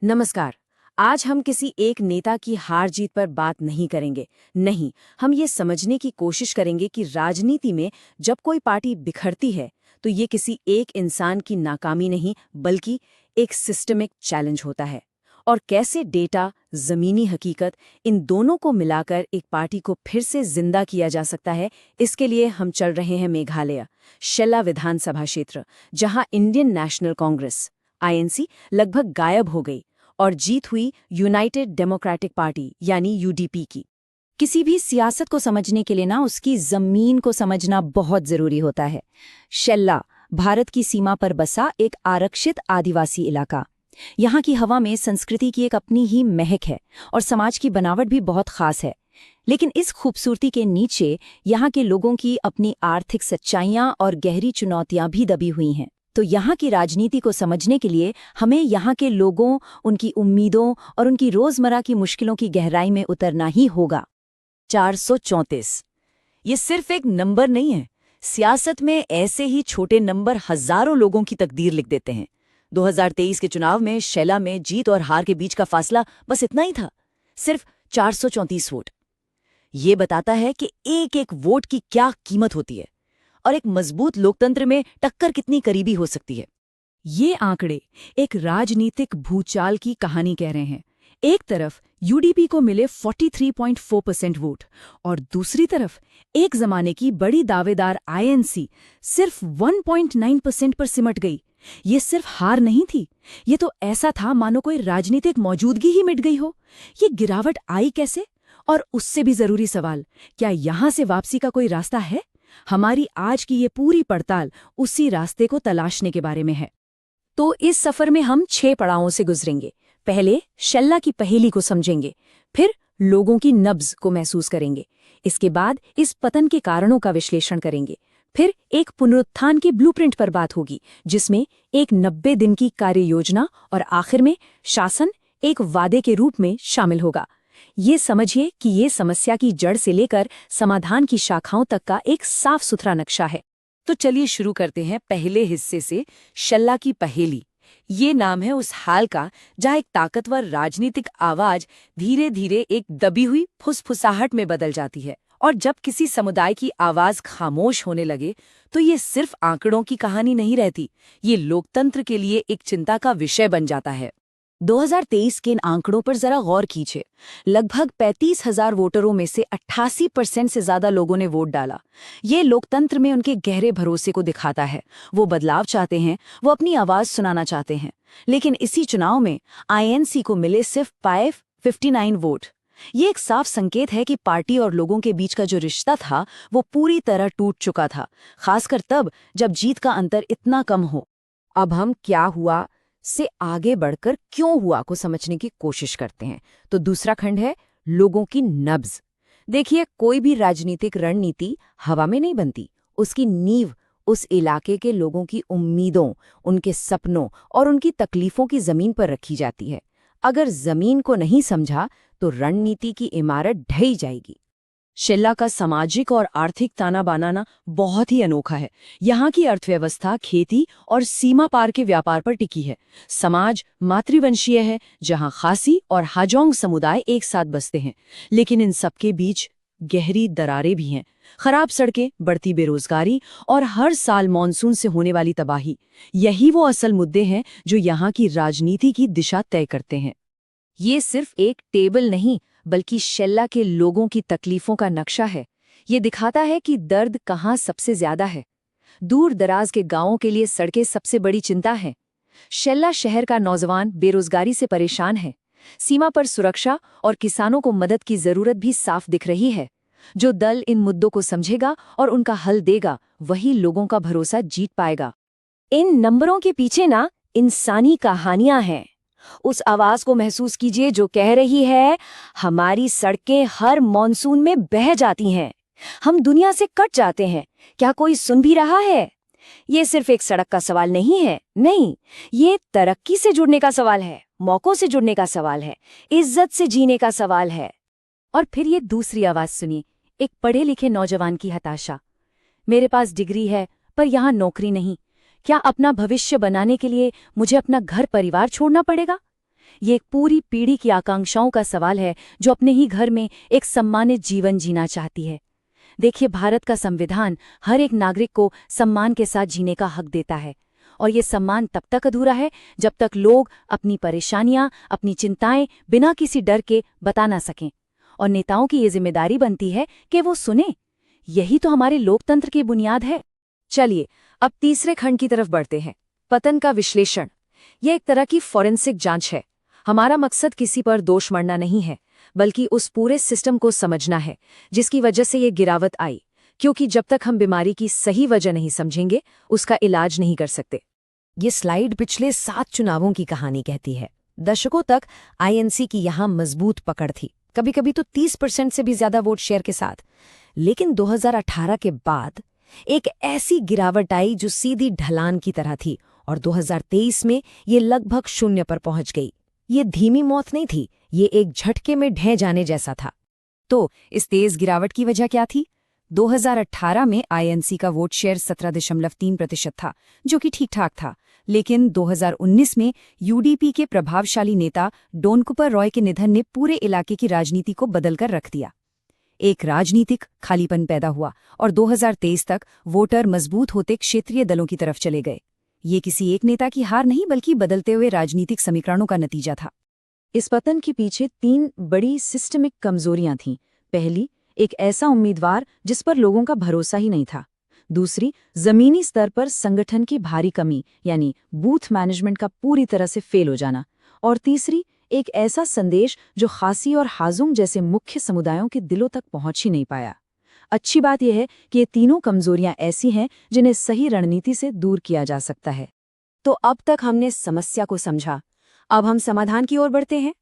नमस्कार। आज हम किसी एक नेता की हार जीत पर बात नहीं करेंगे। नहीं, हम ये समझने की कोशिश करेंगे कि राजनीति में जब कोई पार्टी बिखरती है तो ये किसी एक इंसान की नाकामी नहीं बल्कि एक सिस्टमिक चैलेंज होता है। और कैसे डेटा, जमीनी हकीकत, इन दोनों को मिलाकर एक पार्टी को फिर से जिंदा किया जा सकता है, इसके लिए हम चल रहे हैं मेघालय, शेल्ला विधानसभा क्षेत्र, जहां इंडियन नेशनल कांग्रेस (आईएनसी) लगभग गायब हो गई और जीत हुई यूनाइटेड डेमोक्रेटिक पार्टी यानी यूडीपी की। किसी भी सियासत को समझने के लिए ना उसकी जमीन को समझना बहुत जरूरी होता है। शेल्ला भारत की सीमा पर बसा एक आरक्षित आदिवासी इलाका। यहाँ की हवा में संस्कृति की एक अपनी ही महक है और समाज की बनावट भी बहुत खास है। लेकिन इस खूबसूरती के नीचे यहाँ के लोगों की अपनी आर्थिक सच्चाइयाँ और गहरी चुनौतियाँ भी दबी हुई हैं। तो यहाँ की राजनीति को समझने के लिए हमें यहाँ के लोगों, उनकी उम्मीदों और उनकी रोजमर्रा की मुश्किलों की गहराई में उतरना ही होगा। 434। ये सिर्फ एक नंबर नहीं है। सियासत में ऐसे ही छोटे नंबर हजारों लोगों की तकदीर लिख देते हैं। 2023 के चुनाव में शेल्ला में जीत और हार के बीच का फासला बस इतना ही था, सिर्फ 434 वोट। ये बताता है कि एक एक वोट की क्या कीमत होती है और एक मजबूत लोकतंत्र में टक्कर कितनी करीबी हो सकती है। ये आंकड़े एक राजनीतिक भूचाल की कहानी कह रहे हैं। एक तरफ यूडीपी को मिले 43.4% वोट और दूसरी तरफ एक जमाने की बड़ी दावेदार आईएनसी सिर्फ 1.9% पर सिमट गई। ये सिर्फ हार नहीं थी, ये तो ऐसा था मानो कोई राजनीतिक मौजूदगी ही मिट गई हो। ये गिरावट आई कैसे? और उससे भी जरूरी सवाल, क्या यहां से वापसी का कोई रास्ता है? हमारी आज की ये पूरी पड़ताल उसी रास्ते को तलाशने के बारे में है। तो इस सफर में हम 6 पड़ावों से गुजरेंगे। पहले शेल्ला की पहेली को समझेंगे, फिर लोगों की नब्ज को महसूस करेंगे, इसके बाद इस पतन के कारणों का विश्लेषण करेंगे, फिर एक पुनरुत्थान के ब्लूप्रिंट पर बात होगी जिसमें एक 90 दिन की कार्य योजना और आखिर में शासन एक वादे के रूप में शामिल होगा। ये समझिए कि ये समस्या की जड़ से लेकर समाधान की शाखाओं तक का एक साफ सुथरा नक्शा है। तो चलिए शुरू करते हैं पहले हिस्से से, शेल्ला की पहेली। ये नाम है उस हाल का जहाँ एक ताकतवर राजनीतिक आवाज धीरे धीरे एक दबी हुई फुसफुसाहट में बदल जाती है। और जब किसी समुदाय की आवाज खामोश होने लगे तो ये सिर्फ आंकड़ों की कहानी नहीं रहती, ये लोकतंत्र के लिए एक चिंता का विषय बन जाता है। 2023 के इन आंकड़ों पर जरा गौर कीजिए। लगभग 35,000 वोटरों में से 88% से ज्यादा लोगों ने वोट डाला। ये लोकतंत्र में उनके गहरे भरोसे को दिखाता है। वो बदलाव चाहते हैं, वो अपनी आवाज सुनाना चाहते हैं। लेकिन इसी चुनाव में आईएनसी को मिले सिर्फ 59 वोट। ये एक साफ संकेत है कि पार्टी और लोगों के बीच का जो रिश्ता था वो पूरी तरह टूट चुका था, खासकर तब जब जीत का अंतर इतना कम हो। अब हम क्या हुआ से आगे बढ़कर क्यों हुआ को समझने की कोशिश करते हैं। तो दूसरा खंड है लोगों की नब्ज। देखिए, कोई भी राजनीतिक रणनीति हवा में नहीं बनती, उसकी नींव उस इलाके के लोगों की उम्मीदों, उनके सपनों और उनकी तकलीफों की जमीन पर रखी जाती है। अगर जमीन को नहीं समझा तो रणनीति की इमारत ढह जाएगी। शेल्ला का सामाजिक और आर्थिक ताना बाना बहुत ही अनोखा है। यहाँ की अर्थव्यवस्था खेती और सीमा पार के व्यापार पर टिकी है। समाज मातृवंशीय है, जहाँ खासी और हाजोंग समुदाय एक साथ बसते हैं। लेकिन इन सबके बीच गहरी दरारें भी हैं। खराब सड़कें, बढ़ती बेरोजगारी और हर साल मानसून से होने वाली तबाही, यही वो असल मुद्दे हैं जो यहाँ की राजनीति की दिशा तय करते हैं। ये सिर्फ एक टेबल नहीं बल्कि शेल्ला के लोगों की तकलीफों का नक्शा है। ये दिखाता है कि दर्द कहाँ सबसे ज्यादा है। दूर दराज के गांवों के लिए सड़कें सबसे बड़ी चिंता है। शेल्ला शहर का नौजवान बेरोजगारी से परेशान है। सीमा पर सुरक्षा और किसानों को मदद की जरूरत भी साफ दिख रही है। जो दल इन मुद्दों को समझेगा और उनका हल देगा, वही लोगों का भरोसा जीत पाएगा। इन नंबरों के पीछे ना इंसानी कहानियां हैं। उस आवाज को महसूस कीजिए जो कह रही है, हमारी सड़कें हर मॉनसून में बह जाती हैं, हम दुनिया से कट जाते हैं, क्या कोई सुन भी रहा है? ये सिर्फ एक सड़क का सवाल नहीं है, नहीं, ये तरक्की से जुड़ने का सवाल है, मौकों से जुड़ने का सवाल है, इज्जत से जीने का सवाल है। और फिर ये दूसरी आवाज सुनिए, एक पढ़े लिखे नौजवान की हताशा। मेरे पास डिग्री है पर यहाँ नौकरी नहीं, क्या अपना भविष्य बनाने के लिए मुझे अपना घर परिवार छोड़ना पड़ेगा? ये एक पूरी पीढ़ी की आकांक्षाओं का सवाल है जो अपने ही घर में एक सम्मानित जीवन जीना चाहती है। देखिए, भारत का संविधान हर एक नागरिक को सम्मान के साथ जीने का हक देता है, और ये सम्मान तब तक अधूरा है जब तक लोग अपनी परेशानियां, अपनी चिंताएं बिना किसी डर के बता ना सकें। और नेताओं की ये जिम्मेदारी बनती है कि वो सुने। यही तो हमारे लोकतंत्र की बुनियाद है। चलिए, अब तीसरे खंड की तरफ बढ़ते हैं, पतन का विश्लेषण। यह एक तरह की फॉरेंसिक जांच है। हमारा मकसद किसी पर दोष मढ़ना नहीं है, बल्कि उस पूरे सिस्टम को समझना है जिसकी वजह से ये गिरावट आई, क्योंकि जब तक हम बीमारी की सही वजह नहीं समझेंगे, उसका इलाज नहीं कर सकते। ये स्लाइड पिछले 7 चुनावों की कहानी कहती है। दशकों तक आईएनसी की यहाँ मजबूत पकड़ थी, कभी कभी तो 30% से भी ज्यादा वोट शेयर के साथ। लेकिन 2018 के बाद एक ऐसी गिरावट आई जो सीधी ढलान की तरह थी, और 2023 में ये लगभग 0 पर पहुंच गई। ये धीमी मौत नहीं थी, ये एक झटके में ढह जाने जैसा था। तो इस तेज गिरावट की वजह क्या थी? 2018 में आईएनसी का वोट शेयर 17.3% था, जो कि ठीक ठाक था। लेकिन 2019 में यूडीपी के प्रभावशाली नेता डोनकुपर रॉय के निधन ने पूरे इलाके की राजनीति को बदलकर रख दिया। एक राजनीतिक खालीपन पैदा हुआ, और 2023 तक वोटर मजबूत होते क्षेत्रीय दलों की तरफ चले गए। ये किसी एक नेता की हार नहीं, बल्कि बदलते हुए राजनीतिक समीकरणों का नतीजा था। इस पतन के पीछे 3 बड़ी सिस्टमिक कमजोरियां थीं। पहली, एक ऐसा उम्मीदवार जिस पर लोगों का भरोसा ही नहीं था। दूसरी, जमीनी स्तर पर संगठन की भारी कमी, यानी बूथ मैनेजमेंट का पूरी तरह से फेल हो जाना। और तीसरी, एक ऐसा संदेश जो खासी और हाजुम जैसे मुख्य समुदायों के दिलों तक पहुंच ही नहीं पाया। अच्छी बात यह है कि ये तीनों कमजोरियां ऐसी हैं जिन्हें सही रणनीति से दूर किया जा सकता है। तो अब तक हमने समस्या को समझा, अब हम समाधान की ओर बढ़ते हैं।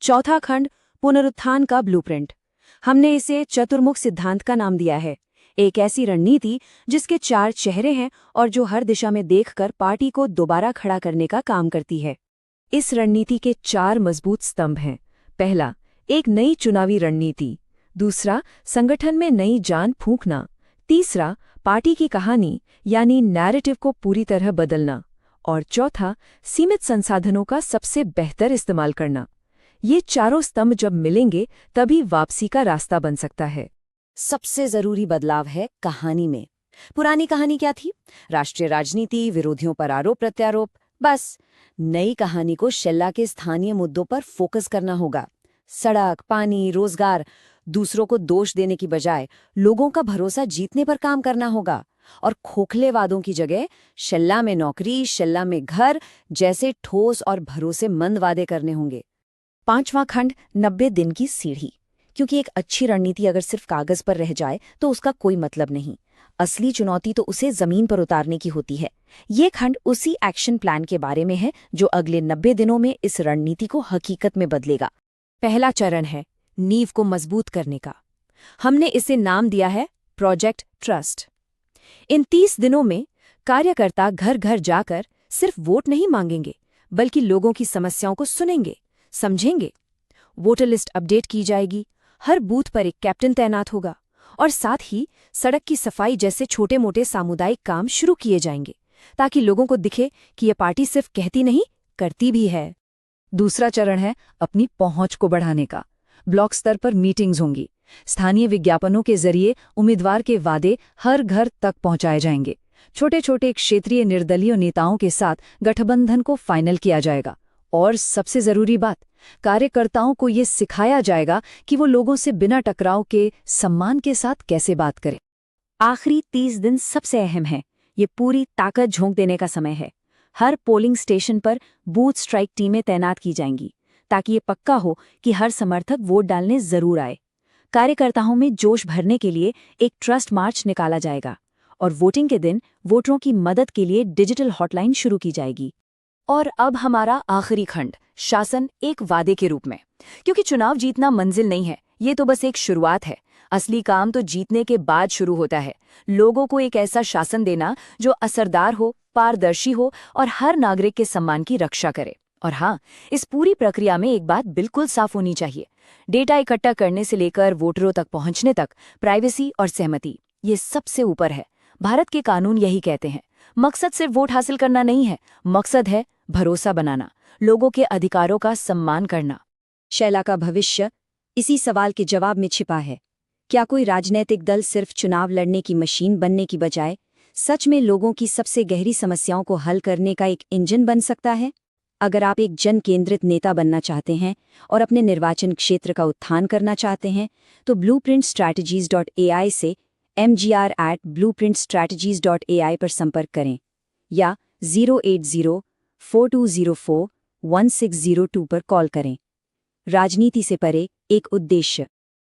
चौथा खंड, पुनरुत्थान का ब्लूप्रिंट। हमने इसे चतुर्मुख सिद्धांत का नाम दिया है। एक ऐसी रणनीति जिसके 4 चेहरे हैं और जो हर दिशा में देखकर पार्टी को दोबारा खड़ा करने का काम करती है। इस रणनीति के 4 मजबूत स्तंभ हैं। पहला, एक नई चुनावी रणनीति। दूसरा, संगठन में नई जान फूंकना। तीसरा, पार्टी की कहानी यानी नैरेटिव को पूरी तरह बदलना। और चौथा, सीमित संसाधनों का सबसे बेहतर इस्तेमाल करना। ये चारों स्तंभ जब मिलेंगे तभी वापसी का रास्ता बन सकता है। सबसे जरूरी बदलाव है कहानी में। पुरानी कहानी क्या थी? राष्ट्रीय राजनीति, विरोधियों पर आरोप प्रत्यारोप, बस। नई कहानी को शेल्ला के स्थानीय मुद्दों पर फोकस करना होगा। सड़क, पानी, रोजगार। दूसरों को दोष देने की बजाय लोगों का भरोसा जीतने पर काम करना होगा। और खोखले वादों की जगह शेल्ला में नौकरी, शेल्ला में घर जैसे ठोस और भरोसेमंद वादे करने होंगे। 5वां खंड, 90 दिन की सीढ़ी। क्योंकि एक अच्छी रणनीति अगर सिर्फ कागज पर रह जाए तो उसका कोई मतलब नहीं। असली चुनौती तो उसे जमीन पर उतारने की होती है। ये खंड उसी एक्शन प्लान के बारे में है जो अगले 90 दिनों में इस रणनीति को हकीकत में बदलेगा। पहला चरण है नींव को मजबूत करने का। हमने इसे नाम दिया है प्रोजेक्ट ट्रस्ट। इन 30 दिनों में कार्यकर्ता घर घर जाकर सिर्फ वोट नहीं मांगेंगे, बल्कि लोगों की समस्याओं को सुनेंगे, समझेंगे। वोटर लिस्ट अपडेट की जाएगी, हर बूथ पर एक कैप्टन तैनात होगा, और साथ ही सड़क की सफाई जैसे छोटे मोटे सामुदायिक काम शुरू किए जाएंगे, ताकि लोगों को दिखे कि ये पार्टी सिर्फ कहती नहीं, करती भी है। दूसरा चरण है अपनी पहुंच को बढ़ाने का। ब्लॉक स्तर पर मीटिंग्स होंगी। स्थानीय विज्ञापनों के जरिए उम्मीदवार के वादे हर घर तक पहुंचाए जाएंगे। छोटे छोटे क्षेत्रीय निर्दलीय नेताओं के साथ गठबंधन को फाइनल किया जाएगा। और सबसे जरूरी बात, कार्यकर्ताओं को ये सिखाया जाएगा कि वो लोगों से बिना टकराव के सम्मान के साथ कैसे बात करें। आखिरी 30 दिन सबसे अहम है। ये पूरी ताकत झोंक देने का समय है। हर पोलिंग स्टेशन पर बूथ स्ट्राइक टीमें तैनात की जाएंगी, ताकि ये पक्का हो कि हर समर्थक वोट डालने जरूर आए। कार्यकर्ताओं में जोश भरने के लिए एक ट्रस्ट मार्च निकाला जाएगा, और वोटिंग के दिन वोटरों की मदद के लिए डिजिटल हॉटलाइन शुरू की जाएगी। और अब हमारा आखिरी खंड, शासन एक वादे के रूप में। क्योंकि चुनाव जीतना मंजिल नहीं है, ये तो बस एक शुरुआत है। असली काम तो जीतने के बाद शुरू होता है। लोगों को एक ऐसा शासन देना जो असरदार हो, पारदर्शी हो और हर नागरिक के सम्मान की रक्षा करे। और हाँ, इस पूरी प्रक्रिया में एक बात बिल्कुल साफ होनी चाहिए। डेटा इकट्ठा करने से लेकर वोटरों तक पहुंचने तक प्राइवेसी और सहमति, ये सबसे ऊपर है। भारत के कानून यही कहते हैं। मकसद सिर्फ वोट हासिल करना नहीं है, मकसद है भरोसा बनाना, लोगों के अधिकारों का सम्मान करना। शैला का भविष्य इसी सवाल के जवाब में छिपा है। क्या कोई राजनीतिक दल सिर्फ चुनाव लड़ने की मशीन बनने की बजाय सच में लोगों की सबसे गहरी समस्याओं को हल करने का एक इंजन बन सकता है? अगर आप एक जन केंद्रित नेता बनना चाहते हैं और अपने निर्वाचन क्षेत्र का उत्थान करना चाहते हैं, तो blueprintstrategies.ai से mgr@blueprintstrategies.ai पर संपर्क करें या 080-4204-1602 पर कॉल करें। राजनीति से परे एक उद्देश्य।